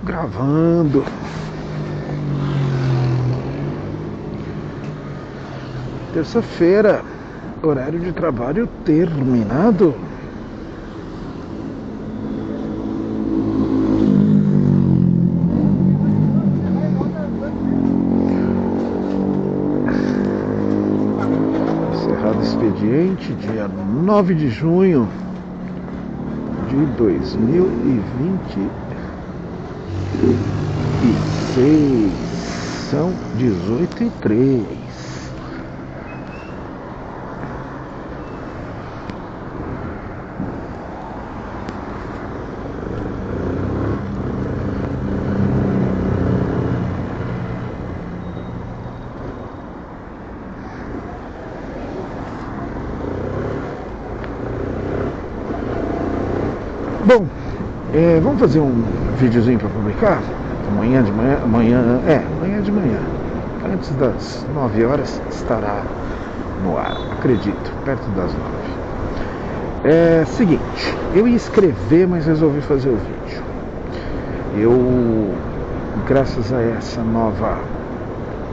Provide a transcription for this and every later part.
Gravando. Terça-feira, horário de trabalho terminado. Encerrado o expediente, dia 9 de junho de 2026. São 18h03. Bom, vamos fazer um videozinho para publicar? Amanhã de manhã, antes das 9 horas, estará no ar, acredito, perto das 9. Seguinte, eu ia escrever, mas resolvi fazer o vídeo. Graças a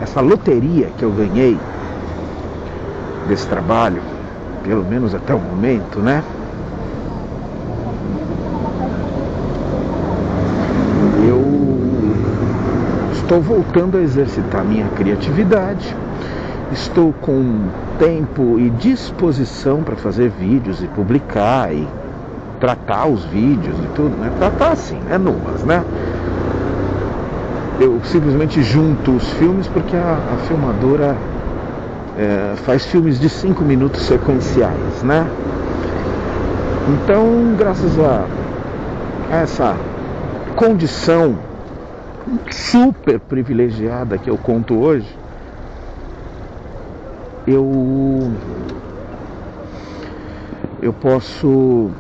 essa loteria que eu ganhei desse trabalho, pelo menos até o momento, né? Estou voltando a exercitar minha criatividade, estou com tempo e disposição para fazer vídeos e publicar e tratar os vídeos e tudo, né? Tratar assim, numas, né? Eu simplesmente junto os filmes porque a filmadora faz filmes de 5 minutos sequenciais, né? Então, graças a essa condição super privilegiada que eu conto hoje, eu posso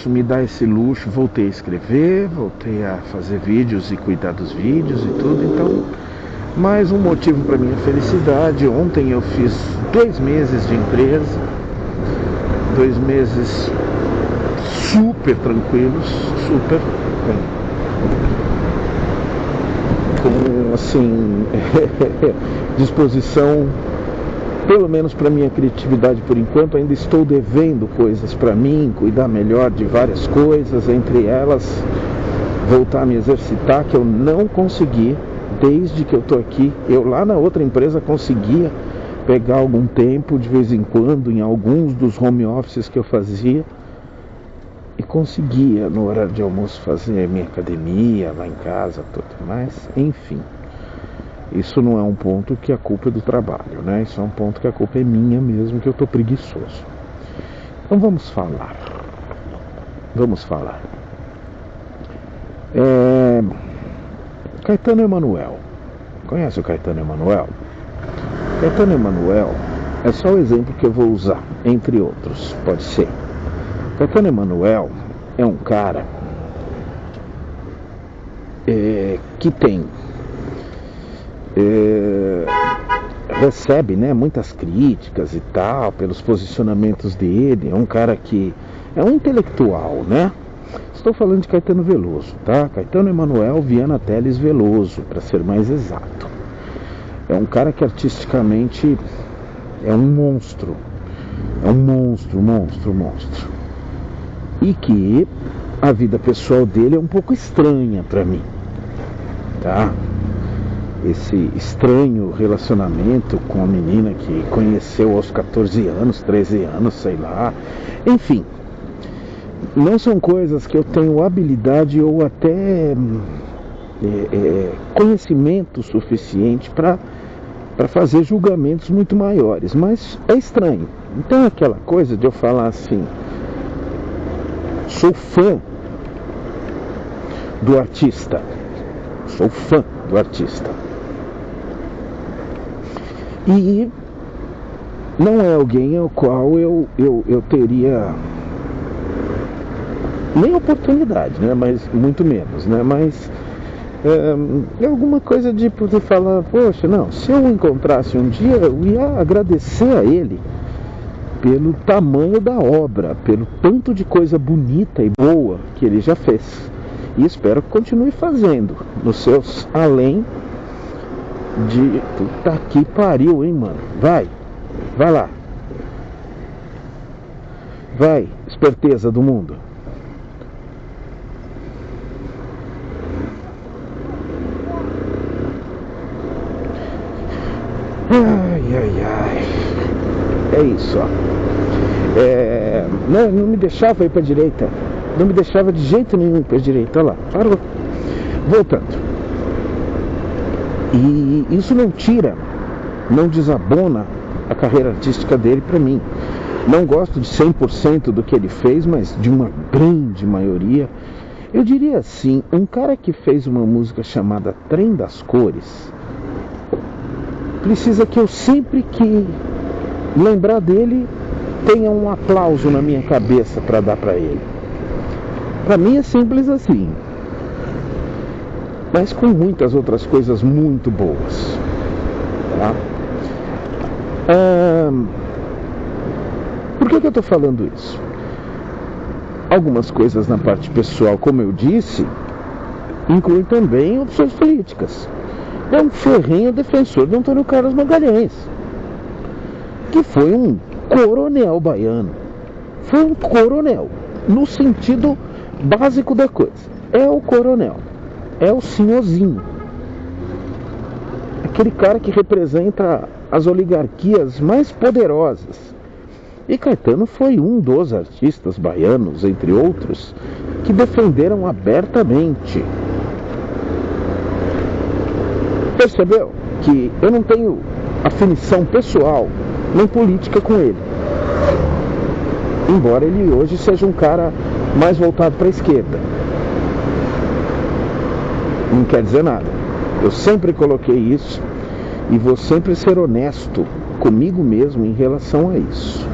me dar esse luxo. Voltei a escrever, voltei a fazer vídeos e cuidar dos vídeos e tudo. Então, mais um motivo para minha felicidade. Ontem eu fiz 2 meses de empresa, 2 meses super tranquilos, super com assim disposição, pelo menos para minha criatividade por enquanto. Ainda estou devendo coisas para mim, cuidar melhor de várias coisas, entre elas voltar a me exercitar, que eu não consegui desde que eu estou aqui. Eu lá na outra empresa conseguia pegar algum tempo de vez em quando em alguns dos home offices que eu fazia, e conseguia no horário de almoço fazer minha academia lá em casa, tudo. Mas enfim, isso não é um ponto que a culpa é do trabalho, né? Isso é um ponto que a culpa é minha mesmo, que eu tô preguiçoso. Então vamos falar. Caetano Emanuel. Conhece o Caetano Emanuel? Caetano Emanuel é só o exemplo que eu vou usar, entre outros, pode ser. Caetano Emanuel é um cara que tem recebe, né, muitas críticas e tal pelos posicionamentos dele. É um cara que é um intelectual, né? Estou falando de Caetano Veloso, tá? Caetano Emanuel Viana Teles Veloso, para ser mais exato. É um cara que artisticamente é um monstro. É um monstro. E que a vida pessoal dele é um pouco estranha para mim, tá? Esse estranho relacionamento com a menina que conheceu aos 14 anos, 13 anos, sei lá. Enfim, não são coisas que eu tenho habilidade ou até conhecimento suficiente para fazer julgamentos muito maiores, mas é estranho. Então é aquela coisa de eu falar assim: sou fã do artista. E não é alguém ao qual eu teria nem oportunidade, né? Mas muito menos, né? Mas é alguma coisa de poder falar: poxa, não, se eu o encontrasse um dia, eu ia agradecer a ele pelo tamanho da obra, pelo tanto de coisa bonita e boa que ele já fez. E espero que continue fazendo nos seus além de... Puta que pariu, hein, mano. Vai lá. Vai, esperteza do mundo. Ai. É isso, ó. Não me deixava ir pra direita. Não me deixava de jeito nenhum ir pra direita. Olha lá, parou. Voltando. E isso não tira, não desabona a carreira artística dele pra mim. Não gosto de 100% do que ele fez, mas de uma grande maioria. Eu diria assim, um cara que fez uma música chamada Trem das Cores, precisa que eu sempre que lembrar dele tenha um aplauso na minha cabeça para dar para ele. Para mim é simples assim, mas com muitas outras coisas muito boas, tá? Por que eu estou falando isso? Algumas coisas na parte pessoal, como eu disse, incluem também opções políticas. É um ferrenho defensor de Antônio Carlos Magalhães, que foi um coronel baiano. Foi um coronel, no sentido básico da coisa. É o coronel, é o senhorzinho, aquele cara que representa as oligarquias mais poderosas. E Caetano foi um dos artistas baianos, entre outros, que defenderam abertamente. Percebeu que eu não tenho afinição pessoal nem política com ele, embora ele hoje seja um cara mais voltado para a esquerda. Não quer dizer nada. Eu sempre coloquei isso e vou sempre ser honesto comigo mesmo em relação a isso.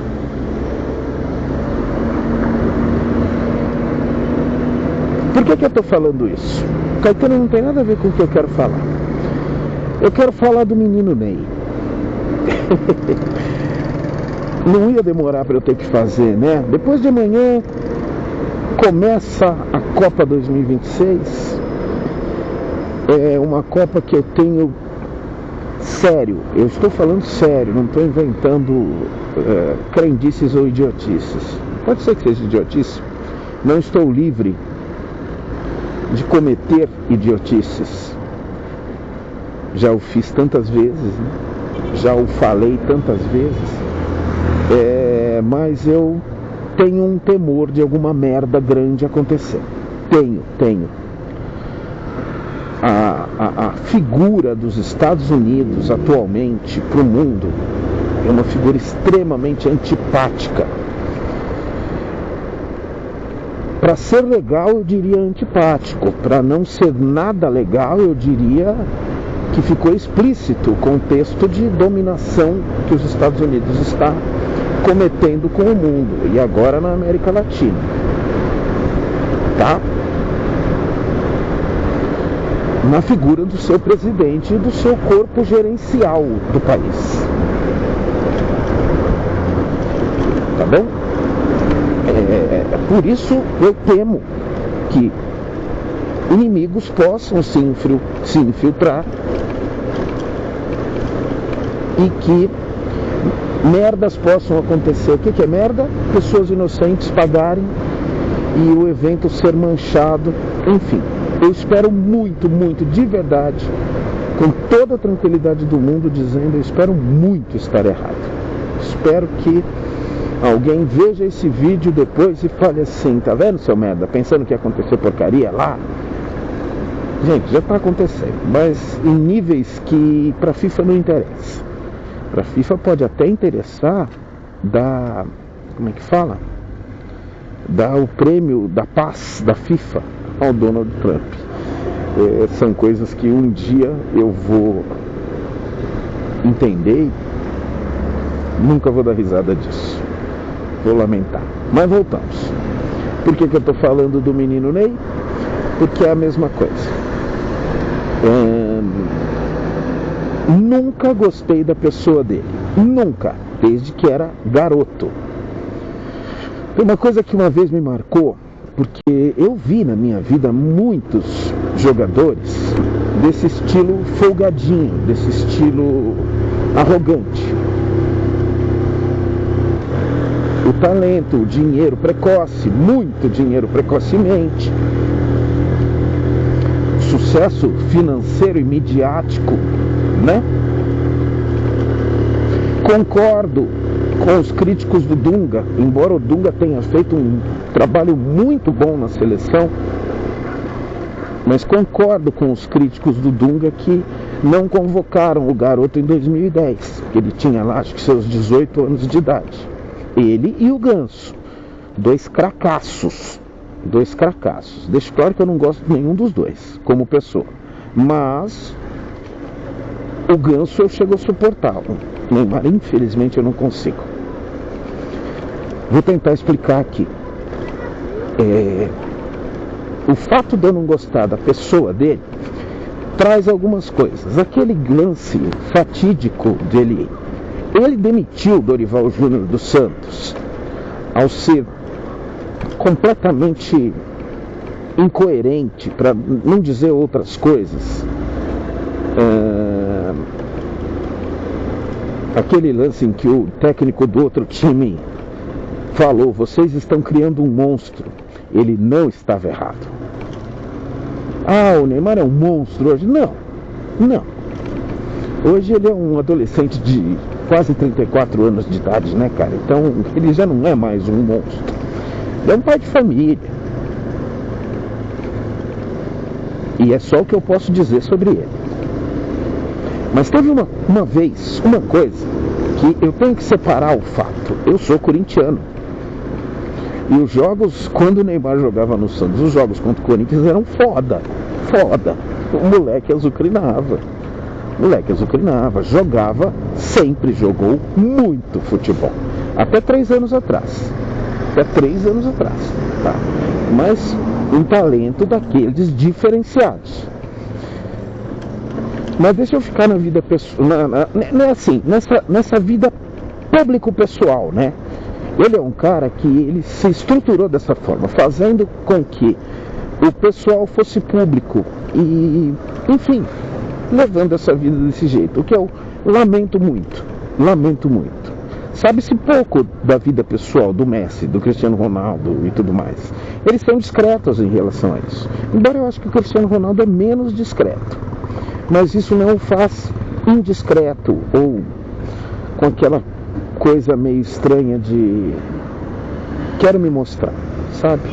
Por que eu estou falando isso? Caetano não tem nada a ver com o que eu quero falar. Eu quero falar do menino Ney. Não ia demorar para eu ter que fazer, né? Depois de amanhã começa a Copa 2026. É uma Copa que eu tenho sério. Eu estou falando sério, não estou inventando crendices ou idiotices. Pode ser que seja idiotice. Não estou livre de cometer idiotices. Já o fiz tantas vezes, né? Já o falei tantas vezes, mas eu tenho um temor de alguma merda grande acontecer. Tenho. A figura dos Estados Unidos atualmente para o mundo é uma figura extremamente antipática. Para ser legal, eu diria antipático. Para não ser nada legal, eu diria que ficou explícito o contexto de dominação que os Estados Unidos está cometendo com o mundo, e agora na América Latina. Tá? Na figura do seu presidente e do seu corpo gerencial do país. Tá bom? Por isso eu temo que inimigos possam se infiltrar e que merdas possam acontecer. O que é merda? Pessoas inocentes pagarem e o evento ser manchado. Enfim, eu espero muito, de verdade, com toda a tranquilidade do mundo, dizendo, eu espero muito estar errado. Espero que alguém veja esse vídeo depois e fale assim, tá vendo, seu merda? Pensando que ia acontecer porcaria lá? Gente, já está acontecendo, mas em níveis que para a FIFA não interessa. Para a FIFA pode até interessar dar, como é que fala? Dar o prêmio da paz da FIFA ao Donald Trump. São coisas que um dia eu vou entender e nunca vou dar risada disso. Vou lamentar. Mas voltamos. Por que eu estou falando do menino Ney? Porque é a mesma coisa. Nunca gostei da pessoa dele. Nunca. Desde que era garoto. Uma coisa que uma vez me marcou porque eu vi na minha vida muitos jogadores desse estilo folgadinho, desse estilo arrogante. O talento, o dinheiro precoce, muito dinheiro precocemente, sucesso financeiro e midiático, né? Concordo com os críticos do Dunga, embora o Dunga tenha feito um trabalho muito bom na seleção, mas concordo com os críticos do Dunga que não convocaram o garoto em 2010, que ele tinha lá, acho que seus 18 anos de idade. Ele e o Ganso, dois cracassos. Deixo claro que eu não gosto de nenhum dos dois, como pessoa. Mas o Ganso eu chego a suportá-lo. Neymar, infelizmente, eu não consigo. Vou tentar explicar aqui. O fato de eu não gostar da pessoa dele traz algumas coisas. Aquele lance fatídico dele. Ele demitiu Dorival Júnior do Santos ao ser completamente incoerente, para não dizer outras coisas. Aquele lance em que o técnico do outro time falou: vocês estão criando um monstro. Ele não estava errado. O Neymar é um monstro hoje. Não. Hoje ele é um adolescente de quase 34 anos de idade, né, cara? Então ele já não é mais um monstro. Ele é um pai de família. E é só o que eu posso dizer sobre ele. Mas teve uma vez, uma coisa, que eu tenho que separar o fato. Eu sou corintiano. E os jogos, quando o Neymar jogava no Santos, os jogos contra o Corinthians eram foda. O moleque azucrinava. Jogava, sempre jogou muito futebol. Até 3 anos atrás. Tá? Mas um talento daqueles diferenciados. Mas deixa eu ficar na vida pessoal, nessa vida público-pessoal, né? Ele é um cara que ele se estruturou dessa forma, fazendo com que o pessoal fosse público e, enfim, levando essa vida desse jeito, o que eu lamento muito. Sabe-se pouco da vida pessoal do Messi, do Cristiano Ronaldo e tudo mais. Eles são discretos em relação a isso, embora eu acho que o Cristiano Ronaldo é menos discreto, mas isso não o faz indiscreto ou com aquela coisa meio estranha de quero me mostrar, sabe?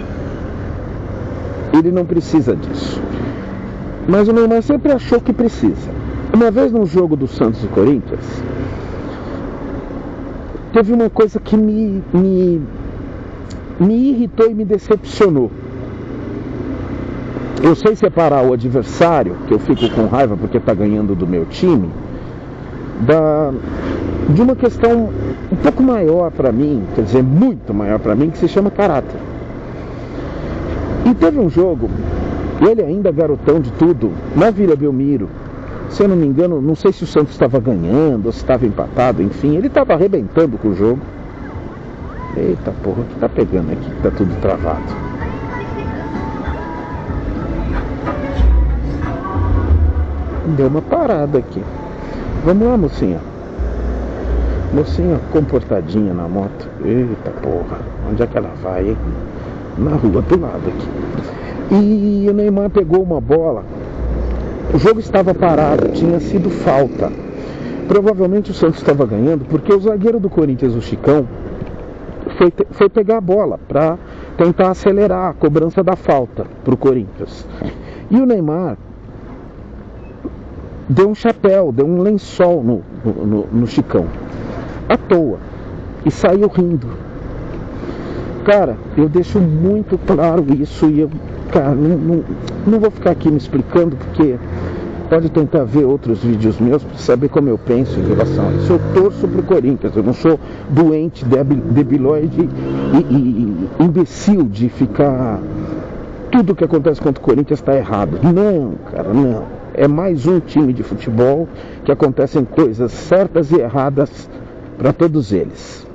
Ele não precisa disso. Mas o Neymar sempre achou que precisa. Uma vez num jogo do Santos e Corinthians, teve uma coisa que me irritou e me decepcionou. Eu sei separar o adversário, que eu fico com raiva porque está ganhando do meu time, de uma questão um pouco maior para mim, quer dizer, muito maior para mim, que se chama caráter. E teve um jogo, ele ainda garotão de tudo, na Vila Belmiro, se eu não me engano, não sei se o Santos estava ganhando ou se estava empatado, enfim, ele estava arrebentando com o jogo. Eita porra, o que tá pegando aqui, que tá tudo travado? Deu uma parada aqui. Vamos lá, mocinha. Mocinha comportadinha na moto. Eita porra, onde é que ela vai, hein? Na rua do lado aqui. E o Neymar pegou uma bola. O jogo estava parado, tinha sido falta. Provavelmente o Santos estava ganhando, porque o zagueiro do Corinthians, o Chicão, foi pegar a bola para tentar acelerar a cobrança da falta para o Corinthians. E o Neymar deu um chapéu, deu um lençol no Chicão, à toa, e saiu rindo. Cara, eu deixo muito claro isso e eu, cara, não vou ficar aqui me explicando, porque pode tentar ver outros vídeos meus para saber como eu penso em relação a isso. Eu torço pro Corinthians, eu não sou doente, debilóide e imbecil de ficar... Tudo que acontece contra o Corinthians está errado. Não, cara, não. É mais um time de futebol que acontecem coisas certas e erradas para todos eles.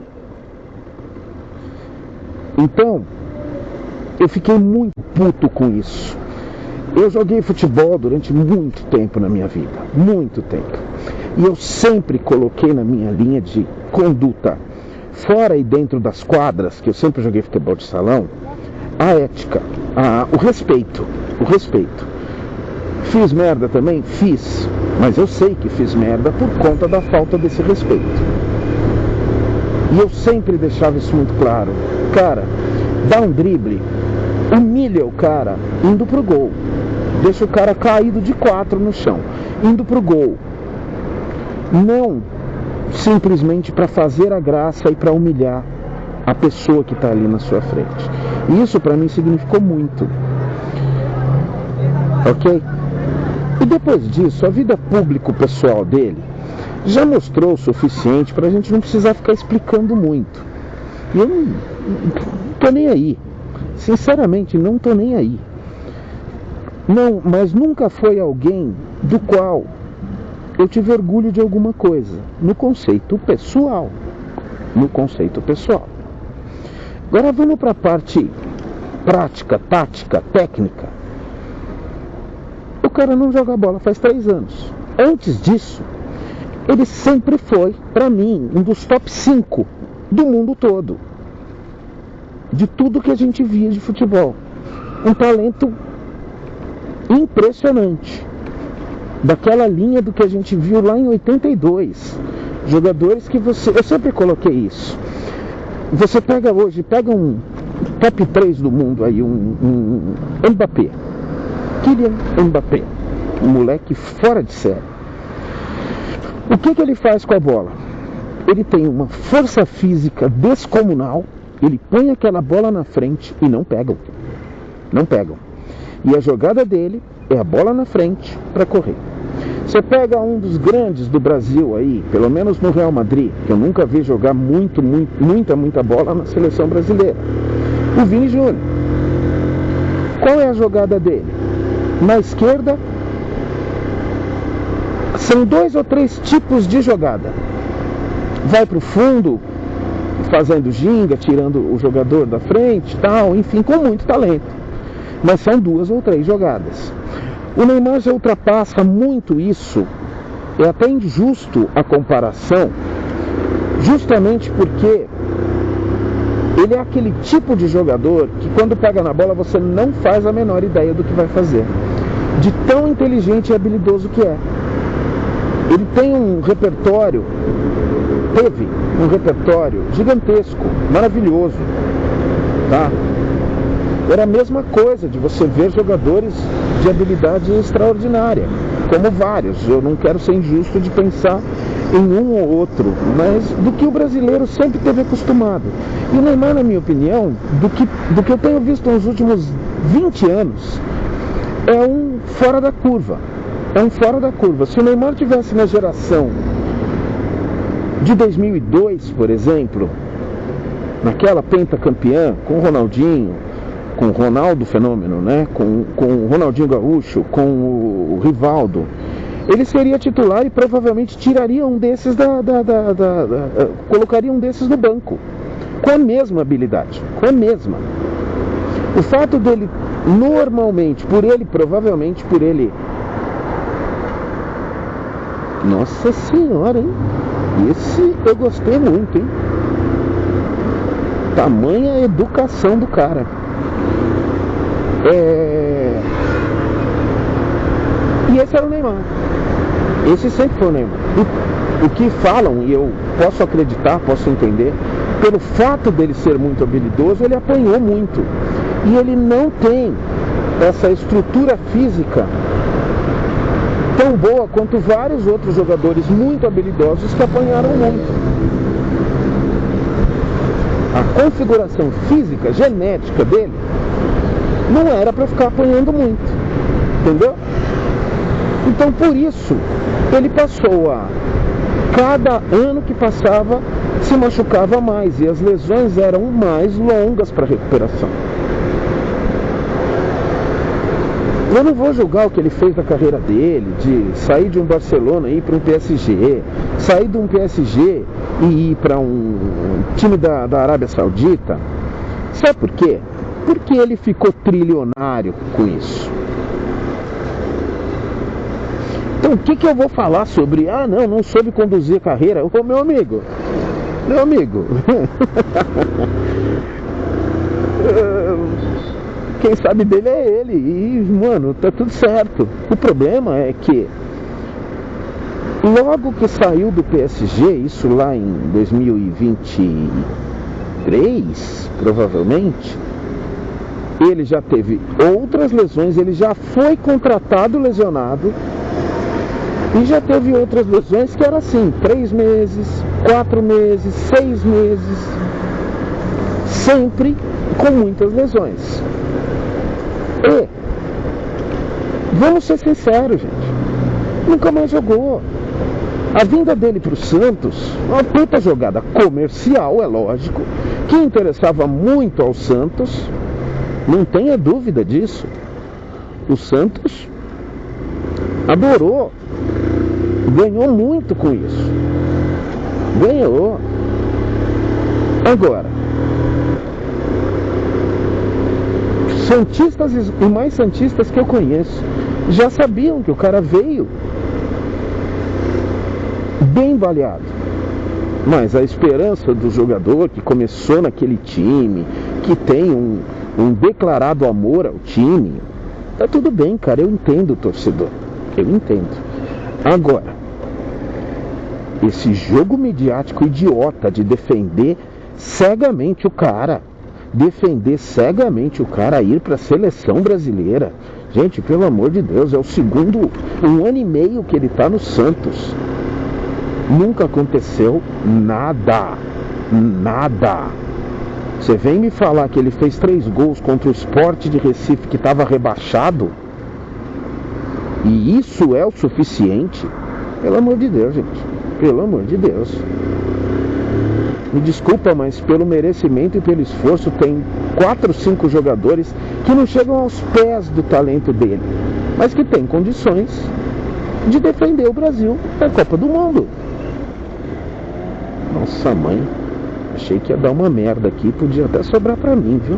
Então, eu fiquei muito puto com isso. Eu joguei futebol durante muito tempo na minha vida, muito tempo. E eu sempre coloquei na minha linha de conduta, fora e dentro das quadras, que eu sempre joguei futebol de salão, a ética, o respeito, o respeito. Fiz merda também? Fiz, mas eu sei que fiz merda por conta da falta desse respeito. E eu sempre deixava isso muito claro. Cara, dá um drible, humilha o cara indo pro gol. Deixa o cara caído de 4 no chão, indo pro gol. Não simplesmente para fazer a graça e para humilhar a pessoa que está ali na sua frente. E isso para mim significou muito. Ok? E depois disso, a vida público-pessoal dele já mostrou o suficiente para a gente não precisar ficar explicando muito. E eu não tô nem aí. Sinceramente, não tô nem aí. Não, mas nunca foi alguém do qual eu tive orgulho de alguma coisa, no conceito pessoal. No conceito pessoal. Agora vamos para a parte prática, tática, técnica. O cara não joga bola faz 3 anos. Antes disso, ele sempre foi, para mim, um dos top 5 do mundo todo. De tudo que a gente via de futebol. Um talento impressionante. Daquela linha do que a gente viu lá em 82. Jogadores que você... Eu sempre coloquei isso. Você pega hoje, pega um top 3 do mundo aí, um Mbappé. Kylian Mbappé. Um moleque fora de série. O que ele faz com a bola? Ele tem uma força física descomunal. Ele põe aquela bola na frente e não pegam. Não pegam. E a jogada dele é a bola na frente para correr. Você pega um dos grandes do Brasil aí, pelo menos no Real Madrid, que eu nunca vi jogar muita bola na seleção brasileira. O Vini Júnior. Qual é a jogada dele? Na esquerda, são 2 ou 3 tipos de jogada. Vai para o fundo, fazendo ginga, tirando o jogador da frente, tal, enfim, com muito talento. Mas são 2 ou 3 jogadas. O Neymar já ultrapassa muito isso. É até injusto a comparação, justamente porque ele é aquele tipo de jogador que quando pega na bola você não faz a menor ideia do que vai fazer, de tão inteligente e habilidoso que é. Ele tem um repertório, teve um repertório gigantesco, maravilhoso, tá? Era a mesma coisa de você ver jogadores de habilidade extraordinária, como vários. Eu não quero ser injusto de pensar em um ou outro, mas do que o brasileiro sempre teve acostumado. E o Neymar, na minha opinião, do que eu tenho visto nos últimos 20 anos, é um fora da curva. É um fora da curva. Se o Neymar tivesse na geração de 2002, por exemplo, naquela pentacampeã, com o Ronaldinho, com o Ronaldo Fenômeno, né? com o Ronaldinho Gaúcho, com o Rivaldo, ele seria titular e provavelmente tiraria um desses colocaria um desses no banco, com a mesma habilidade, com a mesma. O fato dele, provavelmente por ele, nossa senhora, hein? Esse eu gostei muito, hein? Tamanha educação do cara. E esse era o Neymar. Esse sempre foi o Neymar. O que falam, e eu posso acreditar, posso entender, pelo fato dele ser muito habilidoso, ele apanhou muito. E ele não tem essa estrutura física tão boa quanto vários outros jogadores muito habilidosos que apanharam muito. A configuração física, genética dele, não era para ficar apanhando muito, entendeu? Então por isso ele passou a, cada ano que passava, se machucava mais e as lesões eram mais longas para recuperação. Eu não vou julgar o que ele fez na carreira dele, de sair de um Barcelona e ir para um PSG, sair de um PSG e ir para um time da Arábia Saudita. Sabe por quê? Porque ele ficou trilionário com isso. Então o que eu vou falar sobre, não soube conduzir carreira? Ô, meu amigo, quem sabe dele é ele, e mano, tá tudo certo. O problema é que logo que saiu do PSG, isso lá em 2023, provavelmente, ele já teve outras lesões, ele já foi contratado lesionado, e já teve outras lesões que era assim, 3 meses, 4 meses, 6 meses, sempre com muitas lesões. E, vamos ser sinceros, gente, nunca mais jogou. A vinda dele para o Santos, uma puta jogada comercial, é lógico, que interessava muito ao Santos, não tenha dúvida disso. O Santos adorou, ganhou muito com isso. Ganhou. Agora, santistas e mais santistas que eu conheço já sabiam que o cara veio bem baleado. Mas a esperança do jogador que começou naquele time, que tem um declarado amor ao time, tá tudo bem, cara, eu entendo o torcedor, eu entendo. Agora, esse jogo midiático idiota de defender cegamente o cara ir para a seleção brasileira, gente, pelo amor de Deus, é o segundo, 1 ano e meio que ele tá no Santos, nunca aconteceu nada. Você vem me falar que ele fez 3 gols contra o Sport de Recife, que estava rebaixado, e isso é o suficiente? Pelo amor de Deus, gente, pelo amor de Deus. Me desculpa, mas pelo merecimento e pelo esforço, tem 4, 5 jogadores que não chegam aos pés do talento dele, mas que têm condições de defender o Brasil na Copa do Mundo. Nossa mãe, achei que ia dar uma merda aqui, podia até sobrar pra mim, viu?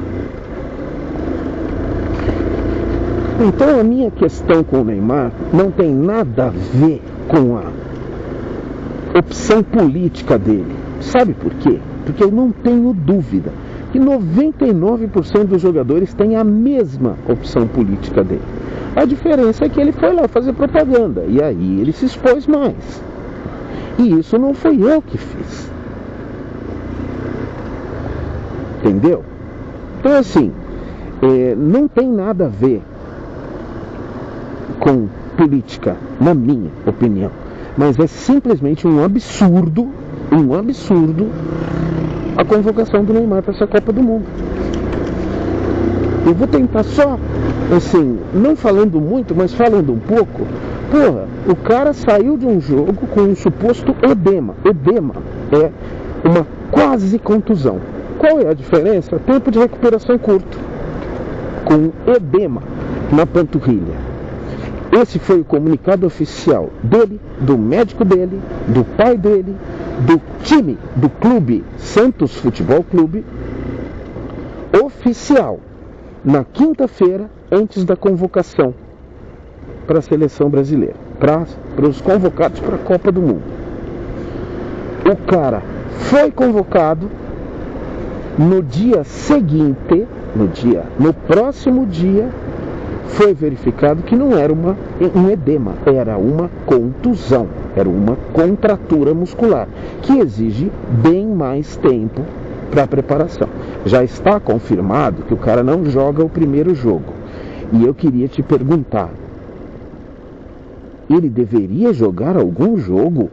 Então a minha questão com o Neymar não tem nada a ver com a opção política dele. Sabe por quê? Porque eu não tenho dúvida que 99% dos jogadores têm a mesma opção política dele. A diferença é que ele foi lá fazer propaganda, e aí ele se expôs mais. E isso não fui eu que fiz. Entendeu? Então assim, não tem nada a ver com política, na minha opinião. Mas é simplesmente um absurdo a convocação do Neymar para essa Copa do Mundo. Eu vou tentar só, assim, não falando muito, mas falando um pouco. Porra, o cara saiu de um jogo com um suposto edema. Edema é uma quase contusão. Qual é a diferença? Tempo de recuperação curto. Com edema na panturrilha. Esse foi o comunicado oficial dele, do médico dele, do pai dele, do time, do clube Santos Futebol Clube, oficial, na quinta-feira, antes da convocação para a seleção brasileira, para os convocados para a Copa do Mundo. O cara foi convocado no dia seguinte, no próximo dia, foi verificado que não era um edema, era uma contusão, era uma contratura muscular, que exige bem mais tempo para a preparação. Já está confirmado que o cara não joga o primeiro jogo. E eu queria te perguntar, ele deveria jogar algum jogo?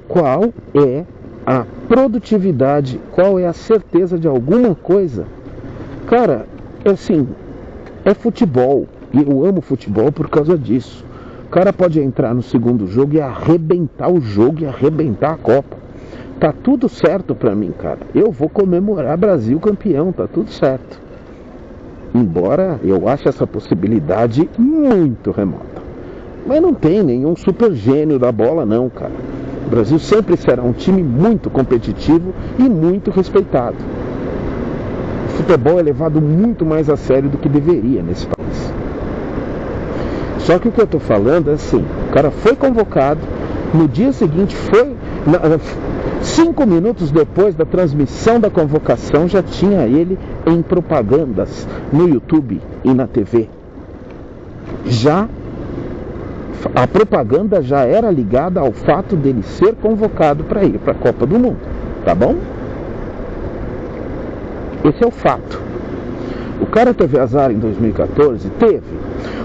Qual é a produtividade, qual é a certeza de alguma coisa? Cara, assim, é futebol. E eu amo futebol por causa disso. O cara pode entrar no segundo jogo e arrebentar o jogo e arrebentar a Copa. Tá tudo certo pra mim, cara. Eu vou comemorar Brasil campeão, tá tudo certo. Embora eu ache essa possibilidade muito remota. Mas não tem nenhum super gênio da bola não, cara. O Brasil sempre será um time muito competitivo e muito respeitado. O futebol é levado muito mais a sério do que deveria nesse país. Só que o que eu estou falando é assim, o cara foi convocado, no dia seguinte 5 minutos depois da transmissão da convocação, já tinha ele em propagandas no YouTube e na TV. A propaganda já era ligada ao fato dele ser convocado para ir para a Copa do Mundo, tá bom? Esse é o fato. O cara teve azar em 2014? Teve.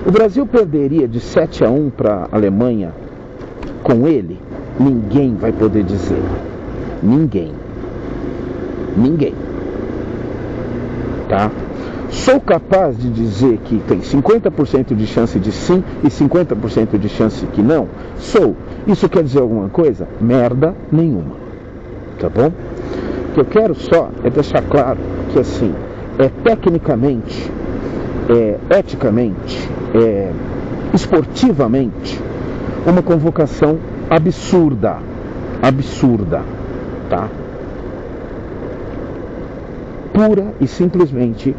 O Brasil perderia de 7-1 para a Alemanha com ele? Ninguém vai poder dizer. Ninguém. Tá? Sou capaz de dizer que tem 50% de chance de sim e 50% de chance que não? Sou. Isso quer dizer alguma coisa? Merda nenhuma. Tá bom? O que eu quero só é deixar claro que assim, tecnicamente, eticamente, esportivamente, uma convocação absurda, tá? Pura e simplesmente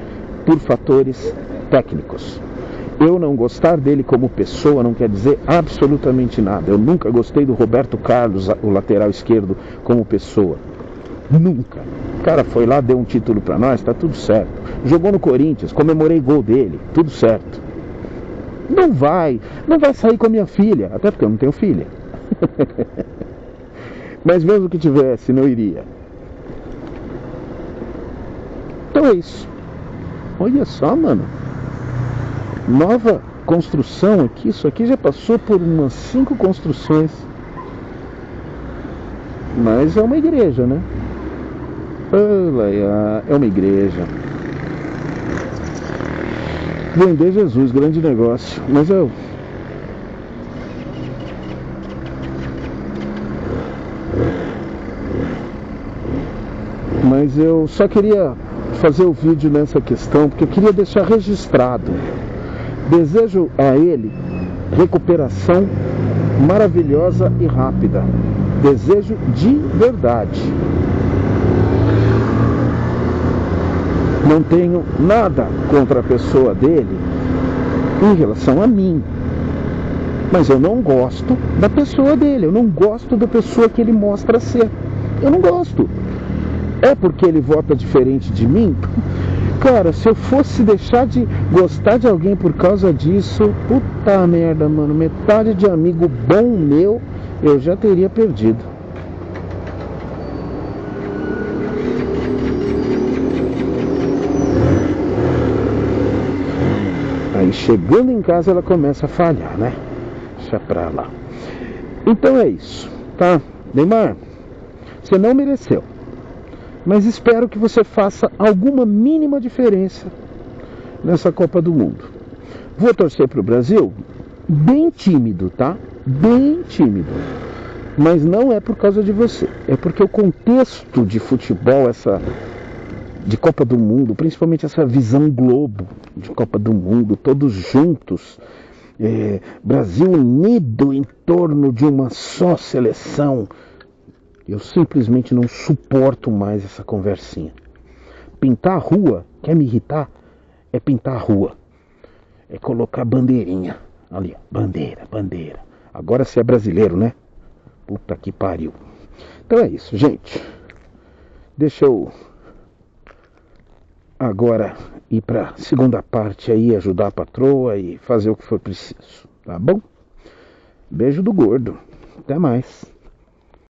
por fatores técnicos. Eu não gostar dele como pessoa não quer dizer absolutamente nada. Eu nunca gostei do Roberto Carlos, o lateral esquerdo, como pessoa. Nunca. O cara foi lá, deu um título pra nós, tá tudo certo. Jogou no Corinthians, comemorei gol dele, tudo certo. Não vai sair com a minha filha, até porque eu não tenho filha. Mas mesmo que tivesse, não iria. Então é isso. Olha só, mano. Nova construção aqui. Isso aqui já passou por umas 5 construções. Mas é uma igreja, né? É uma igreja. Vender Jesus, grande negócio. Mas eu só queria fazer o vídeo nessa questão, porque eu queria deixar registrado. Desejo a ele recuperação maravilhosa e rápida. Desejo de verdade. Não tenho nada contra a pessoa dele em relação a mim. Mas eu não gosto da pessoa dele. Eu não gosto da pessoa que ele mostra ser. Eu não gosto. É porque ele vota diferente de mim? Cara, se eu fosse deixar de gostar de alguém por causa disso, puta merda, mano. Metade de amigo bom meu eu já teria perdido. Aí chegando em casa ela começa a falhar, né? Deixa pra lá. Então é isso, tá? Neymar, você não mereceu. Mas espero que você faça alguma mínima diferença nessa Copa do Mundo. Vou torcer pro Brasil? Bem tímido, tá? Bem tímido. Mas não é por causa de você. É porque o contexto de futebol, de Copa do Mundo, principalmente essa visão globo de Copa do Mundo, todos juntos, Brasil unido em torno de uma só seleção. Eu simplesmente não suporto mais essa conversinha. Pintar a rua, quer me irritar? É pintar a rua. É colocar bandeirinha. Ali, ó, bandeira. Agora você é brasileiro, né? Puta que pariu. Então é isso, gente. Deixa eu agora ir pra segunda parte aí, ajudar a patroa e fazer o que for preciso. Tá bom? Beijo do gordo. Até mais.